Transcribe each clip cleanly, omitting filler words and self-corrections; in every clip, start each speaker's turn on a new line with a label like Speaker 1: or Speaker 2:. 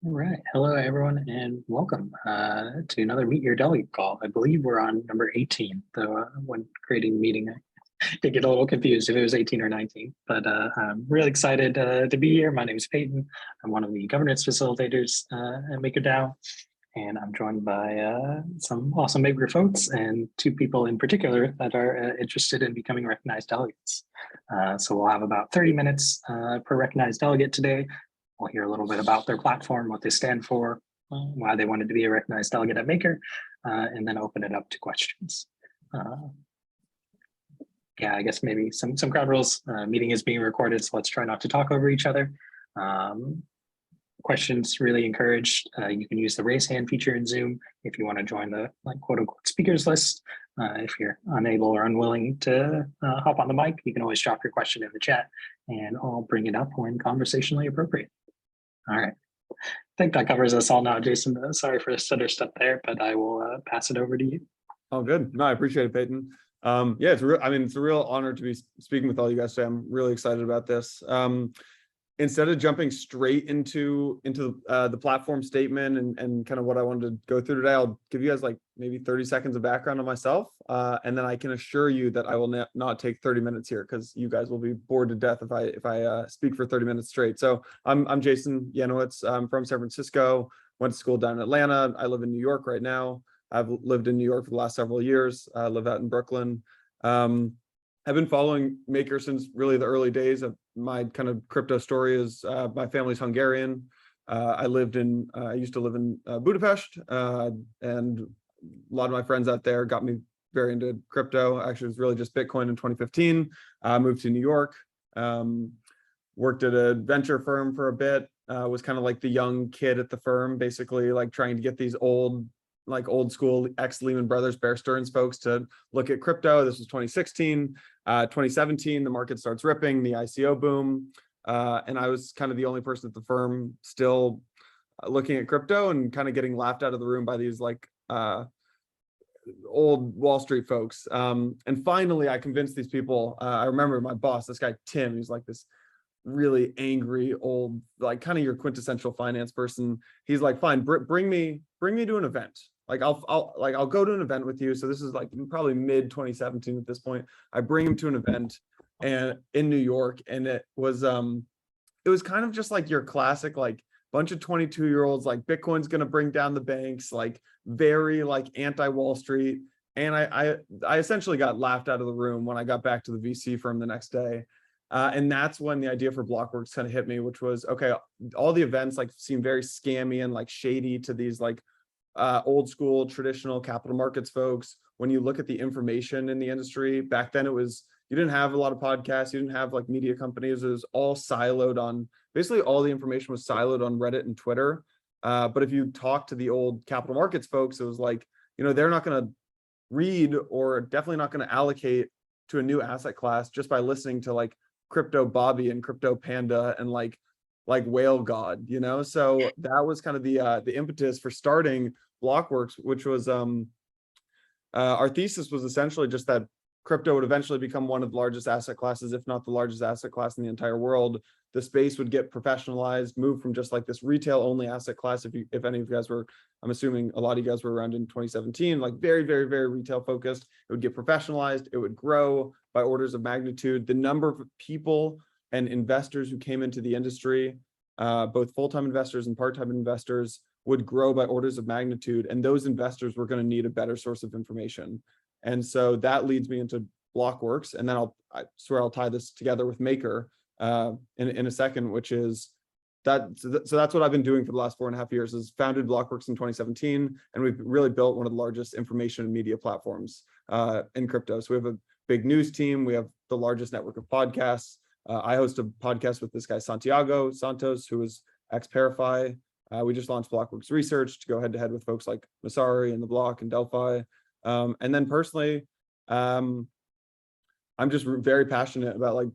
Speaker 1: All right. Hello, everyone, and welcome to another Meet Your Delegate call. I believe we're on number 18, though when creating the meeting, I did get a little confused if it was 18 or 19. But I'm really excited to be here. My name is Peyton. I'm one of the governance facilitators at MakerDAO, and I'm joined by some awesome Maker folks and two people in particular that are interested in becoming recognized delegates. So we'll have about 30 minutes per recognized delegate today. We'll hear a little bit about their platform, what they stand for, why they wanted to be a recognized delegate at Maker, and then open it up to questions. Yeah, I guess maybe some crowd rules. Meeting is being recorded, so let's try not to talk over each other. Questions really encouraged. You can use the raise hand feature in Zoom if you want to join the quote unquote speakers list. If you're unable or unwilling to hop on the mic, you can always drop your question in the chat and I'll bring it up when conversationally appropriate. All right. I think that covers us all now, Jason. Sorry for the stutter step there, but I will pass it over to you.
Speaker 2: Oh, good. No, I appreciate it, Peyton. Yeah, it's a real honor to be speaking with all you guys today. I'm really excited about this. Instead of jumping straight into the platform statement and kind of what I wanted to go through today, I'll give you guys like maybe 30 seconds of background on myself. And then I can assure you that I will not take 30 minutes here because you guys will be bored to death if I speak for 30 minutes straight. So I'm Jason Yanowitz. I'm from San Francisco, went to school down in Atlanta. I live in New York right now. I've lived in New York for the last several years. I live out in Brooklyn. I've been following Maker since really the early days of my kind of crypto story. Is my family's Hungarian. I used to live in Budapest, and a lot of my friends out there got me very into crypto. Actually, it was really just Bitcoin in 2015. I moved to New York, worked at a venture firm for a bit, was kind of like the young kid at the firm, basically like trying to get these old school ex-Lehman Brothers, Bear Stearns folks to look at crypto. This was 2016. 2017, the market starts ripping, the ICO boom. And I was kind of the only person at the firm still looking at crypto and kind of getting laughed out of the room by these old Wall Street folks. And finally, I convinced these people. I remember my boss, this guy, Tim, he's like this really angry old, like kind of your quintessential finance person. He's like, fine, bring me to an event. Like I'll go to an event with you. So this is like probably mid 2017 at this point. I bring him to an event and in New York, and it was kind of just like your classic like bunch of 22-year-olds, like Bitcoin's gonna bring down the banks, like very like anti-Wall Street. And I essentially got laughed out of the room when I got back to the VC firm the next day. And that's when the idea for Blockworks kind of hit me, which was, okay, all the events like seem very scammy and like shady to these like old school traditional capital markets folks. When you look at the information in the industry back then, you didn't have a lot of podcasts, you didn't have like media companies. It was all siloed on, basically all the information was siloed on Reddit and Twitter. But if you talk to the old capital markets folks, it was like, they're not going to read or definitely not going to allocate to a new asset class just by listening to like Crypto Bobby and Crypto Panda and like Whale God, so that was kind of the impetus for starting Blockworks, which was our thesis was essentially just that crypto would eventually become one of the largest asset classes, if not the largest asset class in the entire world. The space would get professionalized, move from just like this retail only asset class. If any of you guys were, I'm assuming a lot of you guys were around in 2017, like very, very, very retail focused. It would get professionalized. It would grow by orders of magnitude. The number of people and investors who came into the industry, both full-time investors and part-time investors, would grow by orders of magnitude. And those investors were going to need a better source of information. And so that leads me into Blockworks. And then I swear I'll tie this together with Maker in a second, which is that. So that's what I've been doing for the last 4.5 years, is founded Blockworks in 2017. And we've really built one of the largest information and media platforms in crypto. So we have a big news team. We have the largest network of podcasts. I host a podcast with this guy, Santiago Santos, who is ex-Parify. We just launched Blockworks Research to go head to head with folks like Masari and The Block and Delphi. And then personally, I'm just very passionate about like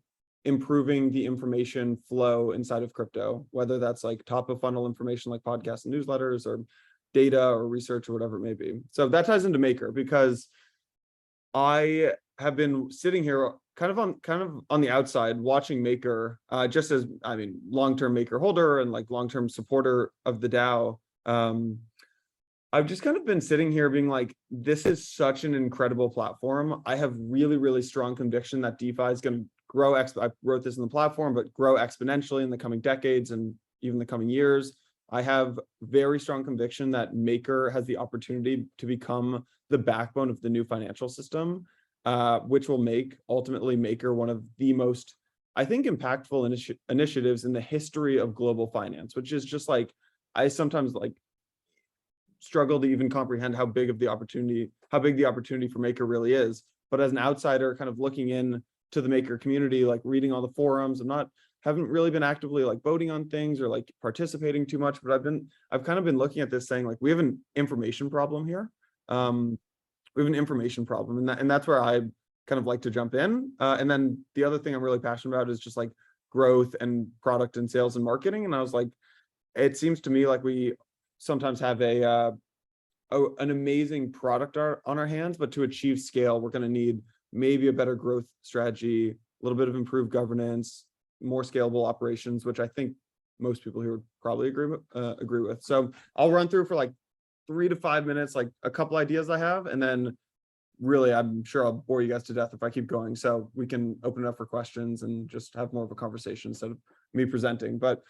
Speaker 2: improving the information flow inside of crypto, whether that's like top of funnel information like podcasts and newsletters or data or research or whatever it may be. So that ties into Maker, because I have been sitting here kind of on the outside watching Maker, just as, I mean, long-term Maker holder and like long-term supporter of the DAO. I've just kind of been sitting here being like, this is such an incredible platform. I have really, really strong conviction that DeFi is going to grow. I wrote this in the platform, but grow exponentially in the coming decades and even the coming years. I have very strong conviction that Maker has the opportunity to become the backbone of the new financial system, which will make ultimately Maker one of the most, I think, impactful initiatives in the history of global finance, which is just like, I sometimes like struggle to even comprehend how big the opportunity for Maker really is. But as an outsider, kind of looking in to the Maker community, like reading all the forums, haven't really been actively like voting on things or like participating too much, but I've kind of been looking at this saying like, we have an information problem here. We have an information problem, and that's where I kind of like to jump in. And then the other thing I'm really passionate about is just like growth and product and sales and marketing. And I was like, it seems to me like we sometimes have an amazing product on our hands, but to achieve scale, we're going to need maybe a better growth strategy, a little bit of improved governance, more scalable operations, which I think most people here would probably agree with. So I'll run through for like 3 to 5 minutes, like a couple ideas I have, and then really, I'm sure I'll bore you guys to death if I keep going. So we can open it up for questions and just have more of a conversation instead of me presenting. But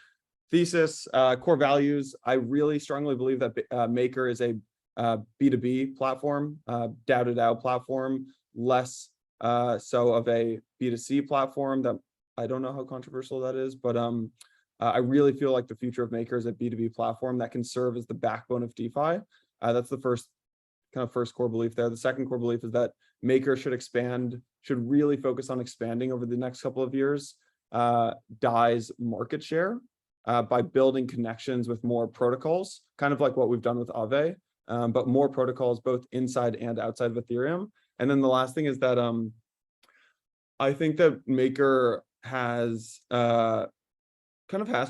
Speaker 2: thesis, core values. I really strongly believe that Maker is a B2B platform, DAO to DAO platform, less so of a B2C platform. That I don't know how controversial that is, but I really feel like the future of Maker is a B2B platform that can serve as the backbone of DeFi. That's the first core belief there. The second core belief is that Maker should really focus on expanding over the next couple of years, DAI's market share by building connections with more protocols, kind of like what we've done with Aave, but more protocols both inside and outside of Ethereum. And then the last thing is that I think that Maker has to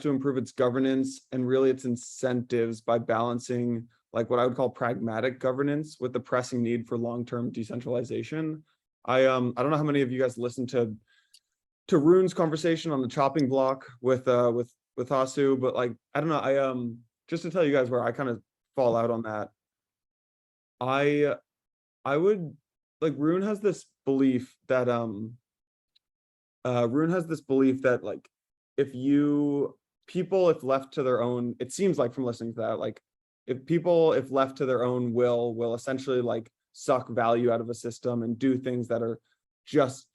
Speaker 2: improve its governance and really its incentives by balancing like what I would call pragmatic governance with the pressing need for long-term decentralization. I don't know how many of you guys listened to Rune's conversation on the chopping block with Hasu, but like, I don't know, just to tell you guys where I kind of fall out on that. I would like, Rune has this belief that like, if left to their own, it seems like from listening to that, like if left to their own will essentially like suck value out of a system and do things that are just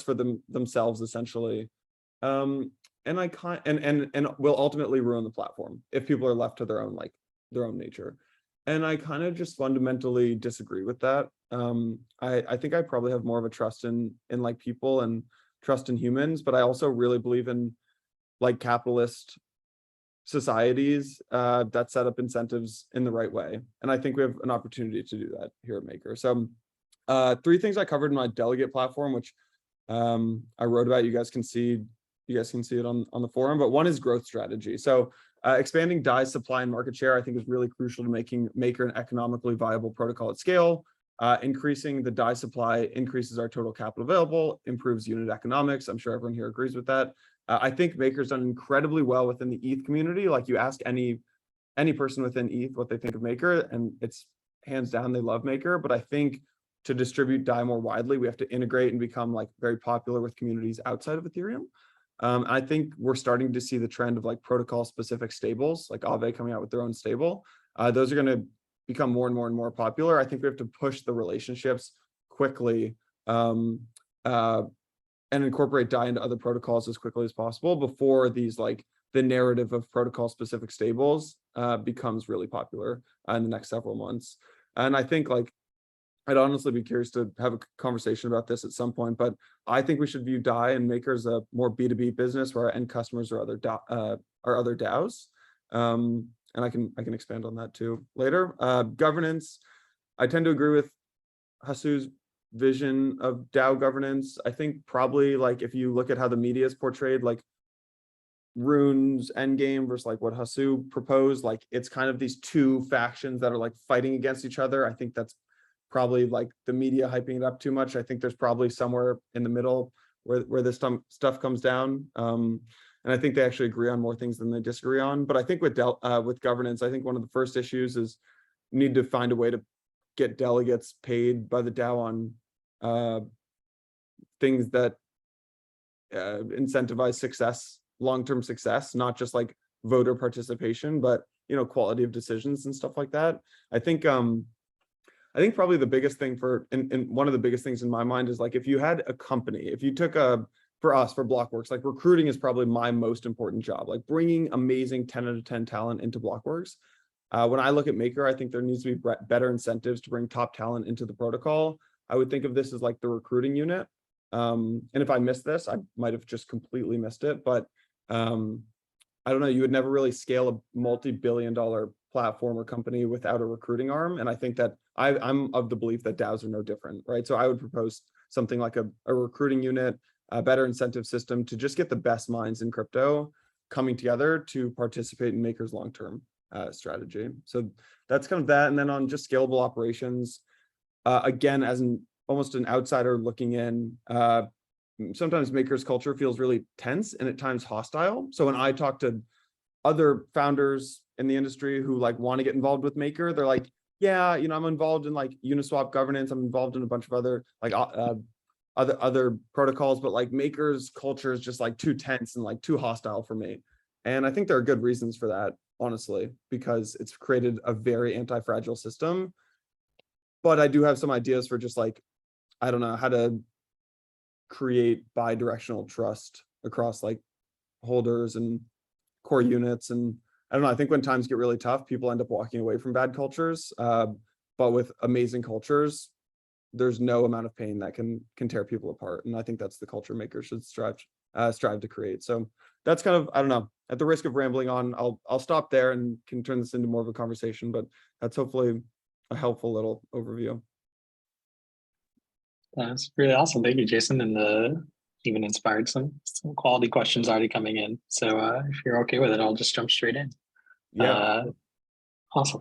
Speaker 2: for themselves essentially. And will ultimately ruin the platform if people are left to their own nature. And I kind of just fundamentally disagree with that. I think I probably have more of a trust in like people and trust in humans, but I also really believe in like capitalist societies that set up incentives in the right way. And I think we have an opportunity to do that here at Maker. So 3 things I covered in my delegate platform, which I wrote about. You guys can see it on the forum, but one is growth strategy. So expanding DAI's supply and market share, I think, is really crucial to making Maker an economically viable protocol at scale. Increasing the DAI supply increases our total capital available, improves unit economics. I'm sure everyone here agrees with that. I think Maker's done incredibly well within the ETH community. Like, you ask any person within ETH what they think of Maker, and it's hands down they love Maker. But I think to distribute DAI more widely, we have to integrate and become like very popular with communities outside of Ethereum. I think we're starting to see the trend of like protocol specific stables, like Aave coming out with their own stable. Those are going to become more and more and more popular. I think we have to push the relationships quickly and incorporate DAI into other protocols as quickly as possible before these like the narrative of protocol specific stables becomes really popular in the next several months. And I think like, I'd honestly be curious to have a conversation about this at some point, but I think we should view DAI and Maker as a more B2B business where our end customers are other DAOs. And I can expand on that too later. Governance, I tend to agree with Hasu's vision of DAO governance. I think probably like if you look at how the media is portrayed, like Rune's endgame versus like what Hasu proposed, like it's kind of these 2 factions that are like fighting against each other. I think that's probably like the media hyping it up too much. I think there's probably somewhere in the middle where this stuff comes down. And I think they actually agree on more things than they disagree on. But I think with governance, I think one of the first issues is you need to find a way to get delegates paid by the DAO on things that incentivize success, long-term success, not just like voter participation, but quality of decisions and stuff like that. I think probably the biggest thing and one of the biggest things in my mind is like, if you had a company, if you took for Blockworks, like recruiting is probably my most important job, like bringing amazing 10 out of 10 talent into Blockworks. When I look at Maker, I think there needs to be better incentives to bring top talent into the protocol. I would think of this as like the recruiting unit. And if I missed this, I might have just completely missed it, but I don't know, you would never really scale a multi-billion-dollar platform or company without a recruiting arm. And I think that I'm of the belief that DAOs are no different, right? So I would propose something like a recruiting unit, a better incentive system to just get the best minds in crypto coming together to participate in Maker's long-term strategy. So that's kind of that. And then on just scalable operations, again, as almost an outsider looking in, sometimes Maker's culture feels really tense and at times hostile. So when I talk to other founders in the industry who like want to get involved with Maker, they're like, yeah, I'm involved in like Uniswap governance. I'm involved in a bunch of other like other protocols, but like Maker's culture is just like too tense and like too hostile for me. And I think there are good reasons for that, honestly, because it's created a very anti-fragile system. But I do have some ideas for just like, I don't know, how to create bi-directional trust across like holders and core units. And I don't know, I think when times get really tough, people end up walking away from bad cultures. But with amazing cultures, there's no amount of pain that can tear people apart. And I think that's the culture Maker should strive to create. So that's kind of, I don't know, at the risk of rambling on, I'll stop there and can turn this into more of a conversation, but that's hopefully a helpful little overview.
Speaker 1: That's really awesome. Thank you, Jason. And even inspired some quality questions already coming in. So if you're okay with it, I'll just jump straight in.
Speaker 2: Yeah.
Speaker 1: Awesome.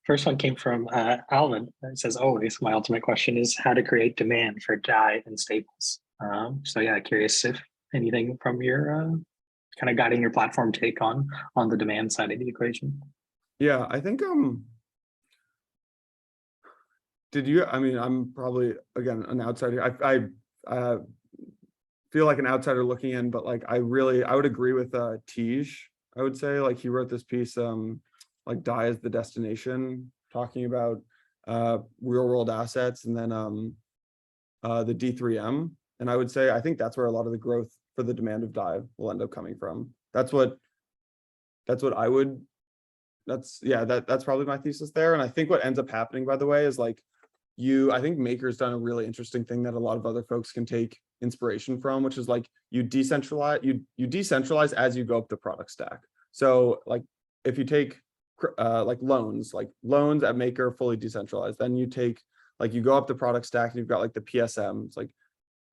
Speaker 1: First one came from Alvin. It says, always, my ultimate question is how to create demand for DAI and stables. So yeah, curious if anything from your kind of guiding your platform take on the demand side of the equation.
Speaker 2: Yeah, I think I mean, I'm probably, again, an outsider. I feel like an outsider looking in, but like I would agree with Tej. I would say like he wrote this piece, like DAI is the destination, talking about real world assets and then the D3M. And I would say I think that's where a lot of the growth for the demand of DAI will end up coming from. That's what I would. That's probably my thesis there. And I think what ends up happening, by the way, is like I think Maker's done a really interesting thing that a lot of other folks can take inspiration from, which is like you decentralize as you go up the product stack. So like if you take like loans at Maker fully decentralized, then you take like you go up the product stack and you've got like the PSM, it's like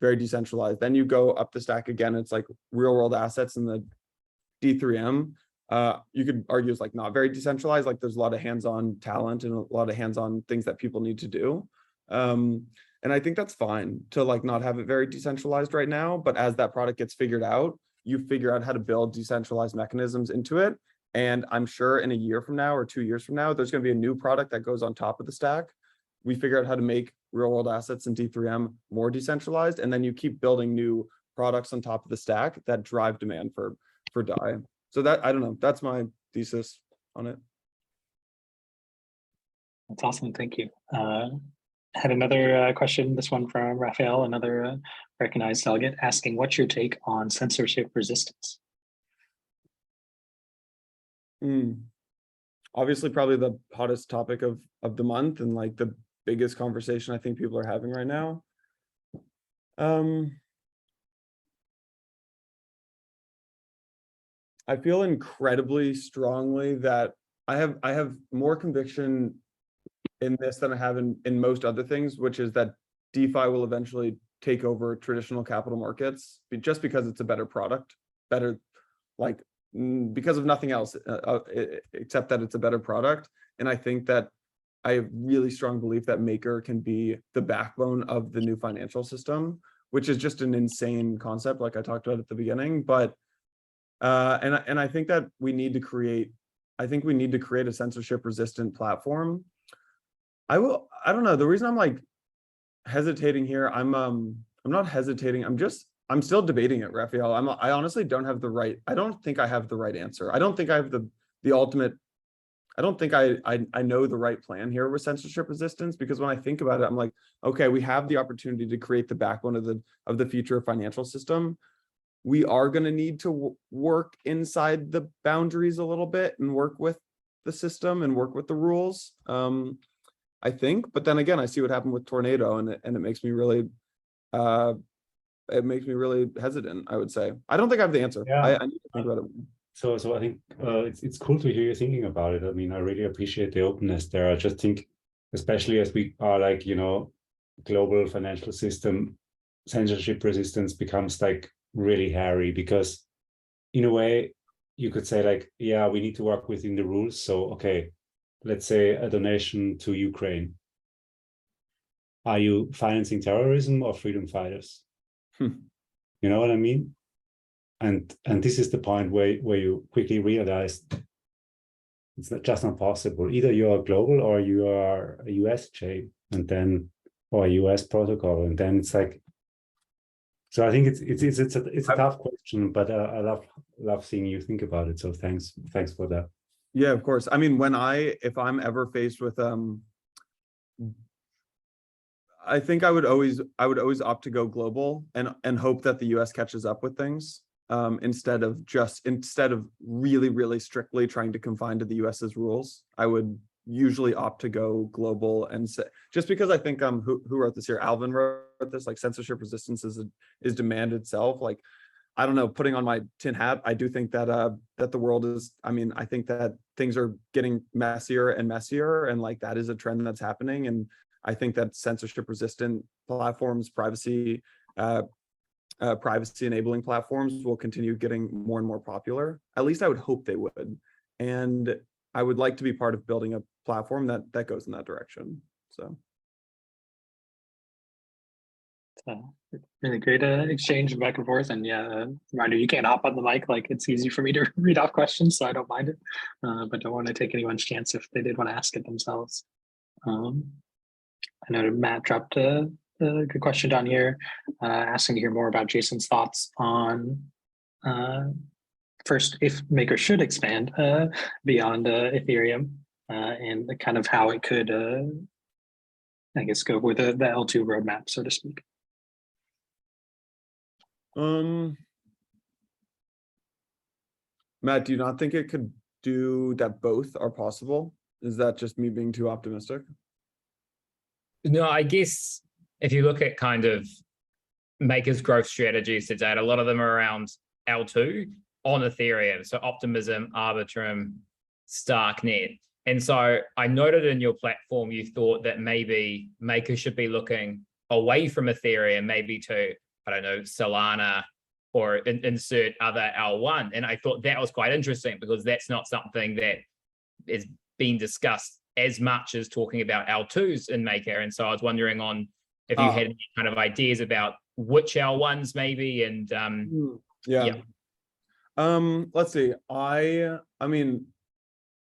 Speaker 2: very decentralized. Then you go up the stack again, it's like real world assets and the D3M. You could argue it's like not very decentralized, like there's a lot of hands-on talent and a lot of hands-on things that people need to do. And I think that's fine to like not have it very decentralized right now, but as that product gets figured out, you figure out how to build decentralized mechanisms into it. And I'm sure in a year from now or 2 years from now, there's going to be a new product that goes on top of the stack. We figure out how to make real world assets and D3M more decentralized. And then you keep building new products on top of the stack that drive demand for DAI. So that, I don't know, that's my thesis on it.
Speaker 1: That's awesome. Thank you. Had another question, this one from Raphael, another recognized delegate, asking what's your take on censorship resistance?
Speaker 2: Obviously, probably the hottest topic of the month and like the biggest conversation I think people are having right now. I feel incredibly strongly that I have more conviction in this than I have in most other things, which is that DeFi will eventually take over traditional capital markets just because it's a better product, like because of nothing else except that it's a better product. And I think that I have really strong belief that Maker can be the backbone of the new financial system, which is just an insane concept, like I talked about at the beginning. But and I think that we need to create a censorship resistant platform. I don't know. The reason I'm like hesitating here, I'm not hesitating. I'm still debating it, Raphael. I honestly don't have the right. I don't think I have the right answer. I don't think I have the ultimate. I don't think I know the right plan here with censorship resistance, because when I think about it, I'm like, okay, we have the opportunity to create the backbone of the future financial system. We are going to need to work inside the boundaries a little bit and work with the system and work with the rules. I think, but then again, I see what happened with Tornado, and it makes me really hesitant, I would say. I don't think I have the answer.
Speaker 3: Yeah.
Speaker 2: I need to think about it.
Speaker 3: So I think it's cool to hear you thinking about it. I mean, I really appreciate the openness there. I just think, especially as we are like, global financial system, censorship resistance becomes like really hairy, because in a way you could say like, yeah, we need to work within the rules. So, okay, let's say a donation to Ukraine. Are you financing terrorism or freedom fighters? You know what I mean? And this is the point where you quickly realize it's not possible. Either you are global or you are a US chain, and then or a US protocol, and then it's like. So I think it's a tough question, but I love seeing you think about it. So thanks for that.
Speaker 2: Yeah, of course. I mean, if I'm ever faced with I think I would always opt to go global and hope that the US catches up with things. Instead of really, really strictly trying to confine to the US's rules. I would usually opt to go global, and say, just because I think who wrote this here? Alvin wrote this, like censorship resistance is demand itself. Like, I don't know, putting on my tin hat, I do think that that the world is, I mean, I think that things are getting messier and messier, and like that is a trend that's happening. And I think that censorship resistant platforms, privacy enabling platforms will continue getting more and more popular. At least I would hope they would. And I would like to be part of building a platform that goes in that direction. So.
Speaker 1: Really great exchange back and forth. And yeah, reminder, you can't hop on the mic. Like, it's easy for me to read off questions, so I don't mind it. But don't want to take anyone's chance if they did want to ask it themselves. I know Matt dropped a good question down here, asking to hear more about Jason's thoughts on first, if Maker should expand beyond Ethereum, and kind of how it could, I guess, go with the L2 roadmap, so to speak.
Speaker 2: Matt, do you not think it could do that both are possible? Is that just me being too optimistic?
Speaker 4: No, I guess if you look at kind of Maker's growth strategies today, a lot of them are around L2 on Ethereum. So Optimism, Arbitrum, Starknet. And so I noted in your platform, you thought that maybe Maker should be looking away from Ethereum, maybe to, I don't know, Solana, or insert other L1. And I thought that was quite interesting, because that's not something that is being discussed as much as talking about L2s in Maker. And so I was wondering if you had any kind of ideas about which L1s maybe, and
Speaker 2: yeah. Let's see. I mean,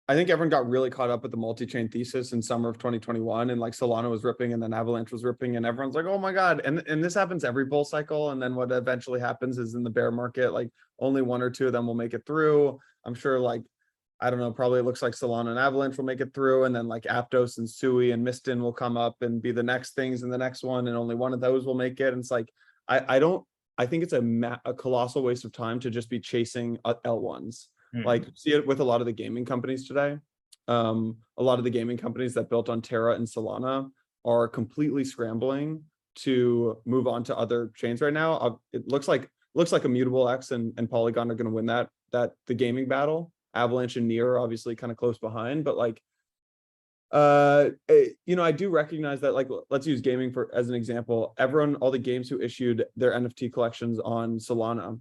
Speaker 2: I think everyone got really caught up with the multi-chain thesis in summer of 2021, and like Solana was ripping and then Avalanche was ripping, and everyone's like, oh my God. And this happens every bull cycle. And then what eventually happens is, in the bear market, like only one or two of them will make it through. I'm sure, like, I don't know, probably it looks like Solana and Avalanche will make it through, and then like Aptos and Sui and Mistin will come up and be the next things in the next one, and only one of those will make it. And it's like, I think it's a colossal waste of time to just be chasing L1s. Like, see it with a lot of the gaming companies today. A lot of the gaming companies that built on Terra and Solana are completely scrambling to move on to other chains right now. It looks like Immutable X and Polygon are going to win the gaming battle. Avalanche and Near are obviously kind of close behind, but like, I do recognize that, like, let's use gaming as an example. All the games who issued their NFT collections on Solana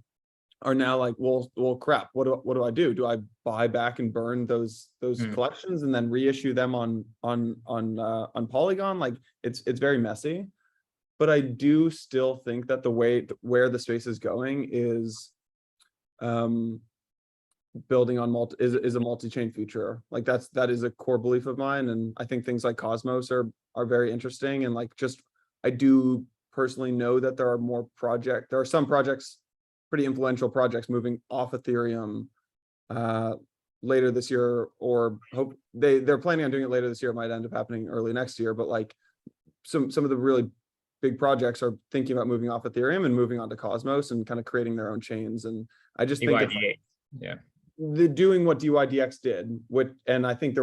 Speaker 2: are now like, well, crap. What do I do? Do I buy back and burn those collections and then reissue them on Polygon? Like, it's very messy. but I do still think that the way where the space is going is building on is a multi-chain future. Like that is a core belief of mine, and I think things like Cosmos are very interesting. And like just I do personally know that there are some projects, pretty influential projects, moving off Ethereum later this year, or hope they're planning on doing it later this year. It might end up happening early next year, but like some of the really big projects are thinking about moving off Ethereum and moving on to Cosmos and kind of creating their own chains. And I just think
Speaker 4: yeah,
Speaker 2: they're doing what DYDX did, and I think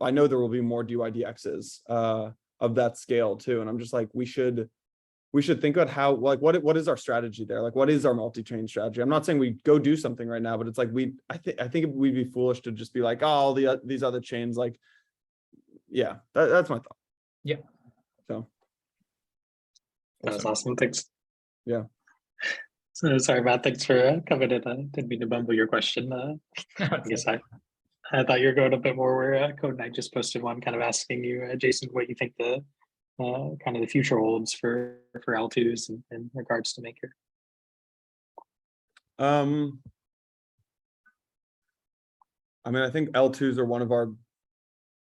Speaker 2: I know there will be more DYDXs of that scale too. And I'm just like, we should think about how, like, what is our strategy there? Like, what is our multi-chain strategy? I'm not saying we go do something right now, but it's like I think we'd be foolish to just be like, oh, these other chains, like, yeah, that's my thought.
Speaker 4: Yeah.
Speaker 2: So
Speaker 1: That was awesome. Thanks.
Speaker 2: Yeah.
Speaker 1: So sorry about, thanks for coming in. I didn't mean to bumble your question. I guess I thought you were going a bit more where Code Knight just posted one kind of asking you, Jason, what you think the kind of the future holds for L2s in regards to Maker.
Speaker 2: I mean, I think L2s are one of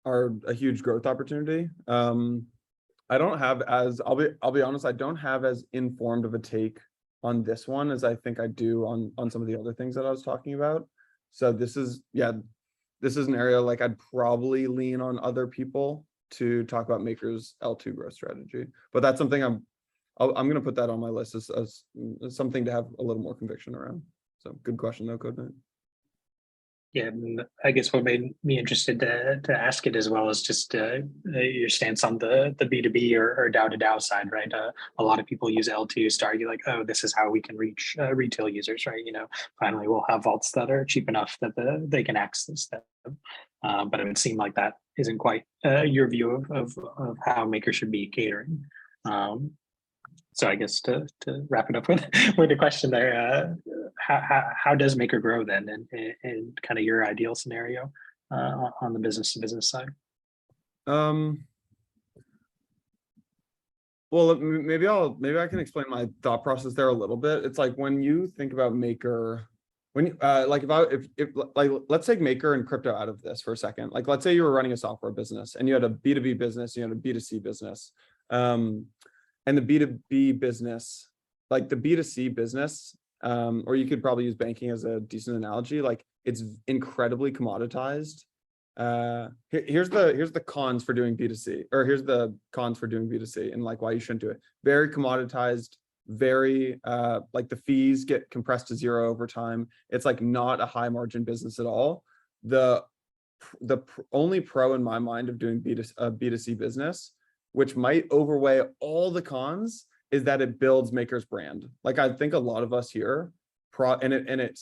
Speaker 2: are a huge growth opportunity. I don't have I'll be honest, I don't have as informed of a take on this one as I think I do on some of the other things that I was talking about. So this is an area like I'd probably lean on other people to talk about Maker's L2 growth strategy, but that's something I'm going to put that on my list as something to have a little more conviction around. So good question though, Code Knight.
Speaker 1: Yeah, and I guess what made me interested to ask it as well is just your stance on the B2B or DAO to DAO side, right? A lot of people use L2s to argue like, oh, this is how we can reach retail users, right? You know, finally we'll have vaults that are cheap enough that they can access them. But it would seem like that isn't quite your view of how Maker should be catering. So I guess to wrap it up with the question there, how does Maker grow then in kind of your ideal scenario on the business to business side?
Speaker 2: Well, maybe I can explain my thought process there a little bit. It's like when you think about Maker, when you, like if like let's take Maker and crypto out of this for a second. Like let's say you were running a software business and you had a B2B business, you had a B2C business. And the B2B business, like the B2C business, or you could probably use banking as a decent analogy, like it's incredibly commoditized. Here's the cons for doing B2C, or here's the cons for doing B2C and like why you shouldn't do it. Very commoditized, very like the fees get compressed to zero over time. It's like not a high margin business at all. The only pro in my mind of doing B2C business, which might overweigh all the cons, is that it builds Maker's brand. Like I think a lot of us here, it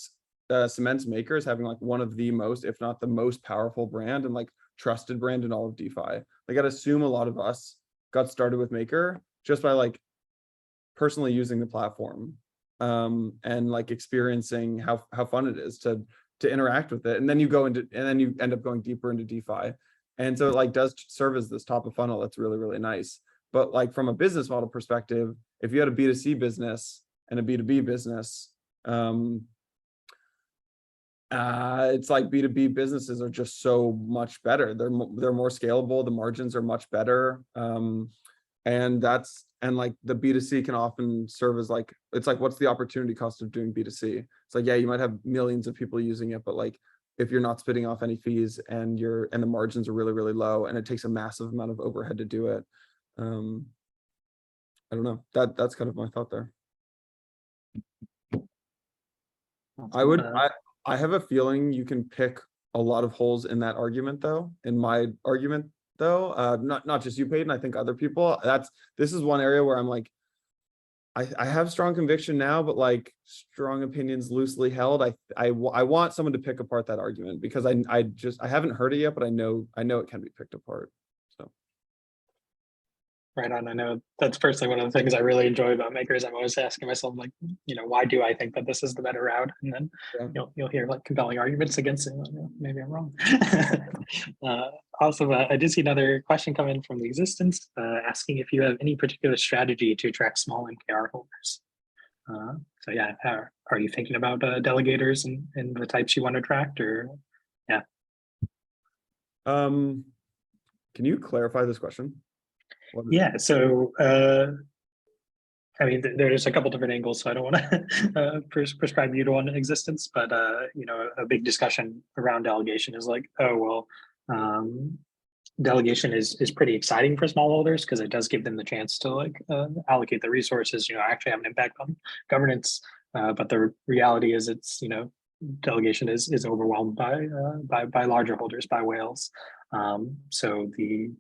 Speaker 2: cements Maker as having like one of the most, if not the most powerful brand and like trusted brand in all of DeFi. Like I'd assume a lot of us got started with Maker just by like personally using the platform and like experiencing how fun it is to interact with it. And then you end up going deeper into DeFi. And so it like does serve as this top of funnel. That's really, really nice. But like from a business model perspective, if you had a B2C business and a B2B business, it's like B2B businesses are just so much better. They're more scalable. The margins are much better. And like the B2C can often serve as like, it's like, what's the opportunity cost of doing B2C? It's like, yeah, you might have millions of people using it, but like, if you're not spitting off any fees and the margins are really, really low and it takes a massive amount of overhead to do it. I don't know. That's kind of my thought there. I have a feeling you can pick a lot of holes in that argument though, in my argument though, not just you, Peyton, I think other people. This is one area where I'm like, I have strong conviction now, but like strong opinions loosely held. I want someone to pick apart that argument because I haven't heard it yet, but I know it can be picked apart. So.
Speaker 1: Right on. I know that's personally one of the things I really enjoy about Maker is I'm always asking myself, like, you know, why do I think that this is the better route? And then you'll hear like compelling arguments against it. maybe I'm wrong. Also, I did see another question come in from the existence asking if you have any particular strategy to attract small NKR holders. So yeah, are you thinking about delegators and the types you want to attract, or yeah?
Speaker 2: Can you clarify this question?
Speaker 1: Yeah, so I mean, there's a couple different angles, so I don't want to prescribe you to one in existence, but you know, a big discussion around delegation is like, oh well, delegation is pretty exciting for smallholders because it does give them the chance to like allocate the resources, you know, actually have an impact on governance. But the reality is, it's, you know, delegation is overwhelmed by larger holders, by whales. So the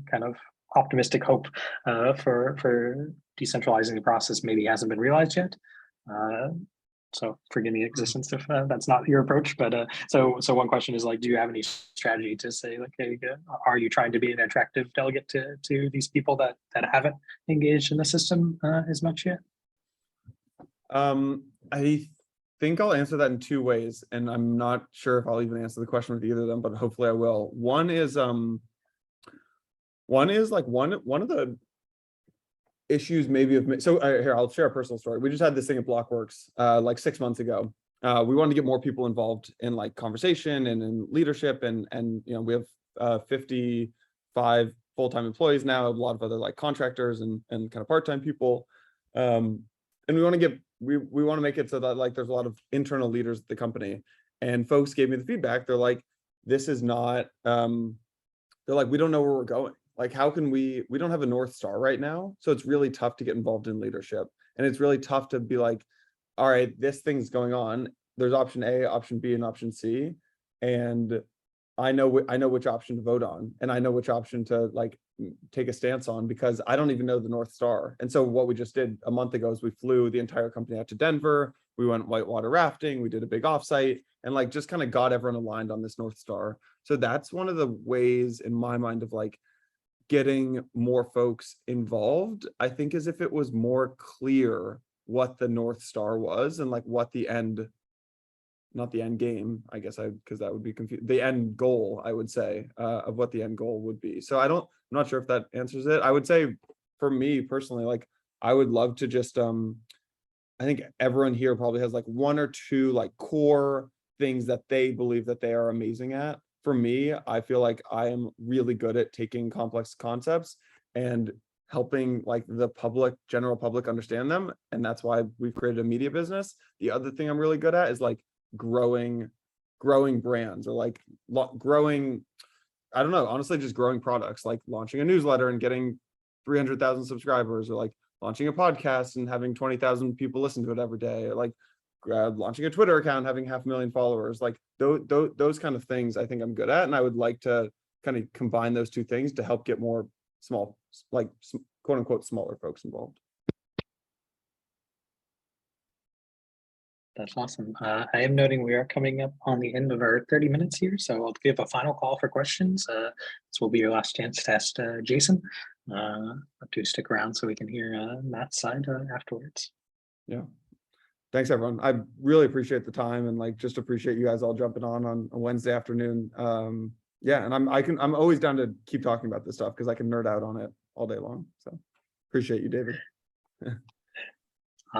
Speaker 1: kind of optimistic hope for decentralizing the process maybe hasn't been realized yet. So forgive me, existence, if that's not your approach. But so one question is like, do you have any strategy to say like, hey, are you trying to be an attractive delegate to these people that haven't engaged in the system as much yet?
Speaker 2: I think I'll answer that in two ways, and I'm not sure if I'll even answer the question with either of them, but hopefully I will. One is like one of the issues maybe of, so here, I'll share a personal story. We just had this thing at Blockworks like 6 months ago. We wanted to get more people involved in like conversation and in leadership, and you know, we have 55 full-time employees now, a lot of other like contractors and kind of part-time people, and we want to get we want to make it so that like there's a lot of internal leaders at the company. And folks gave me the feedback. They're like, this is not they're like, we don't know where we're going. Like, how can we don't have a North Star right now. So it's really tough to get involved in leadership. And it's really tough to be like, all right, this thing's going on. There's option A, option B, and option C. And I know which option to vote on. And I know which option to like take a stance on, because I don't even know the North Star. And so what we just did a month ago is we flew the entire company out to Denver. We went whitewater rafting. We did a big offsite and like just kind of got everyone aligned on this North Star. So that's one of the ways in my mind of like getting more folks involved, I think, is if it was more clear what the North Star was and like what the end, not the end game, I guess, because that would be confused, the end goal, I would say, of what the end goal would be. So I'm not sure if that answers it. I would say for me personally, like I would love to just, I think everyone here probably has like one or two like core things that they believe that they are amazing at. For me, I feel like I am really good at taking complex concepts and helping like the general public understand them. And that's why we've created a media business. The other thing I'm really good at is like growing brands, or like growing, I don't know, honestly, just growing products, like launching a newsletter and getting 300,000 subscribers, or like launching a podcast and having 20,000 people listen to it every day, or like launching a Twitter account, having 500,000 followers. Like those kind of things I think I'm good at. And I would like to kind of combine those two things to help get more small, like quote unquote, smaller folks involved.
Speaker 1: That's awesome. I am noting we are coming up on the end of our 30 minutes here, so I'll give a final call for questions. This will be your last chance to ask Jason. To stick around so we can hear Matt's side afterwards.
Speaker 2: Yeah. Thanks, everyone. I really appreciate the time, and like just appreciate you guys all jumping on a Wednesday afternoon. Yeah, and I'm always down to keep talking about this stuff because I can nerd out on it all day long. So appreciate you, David.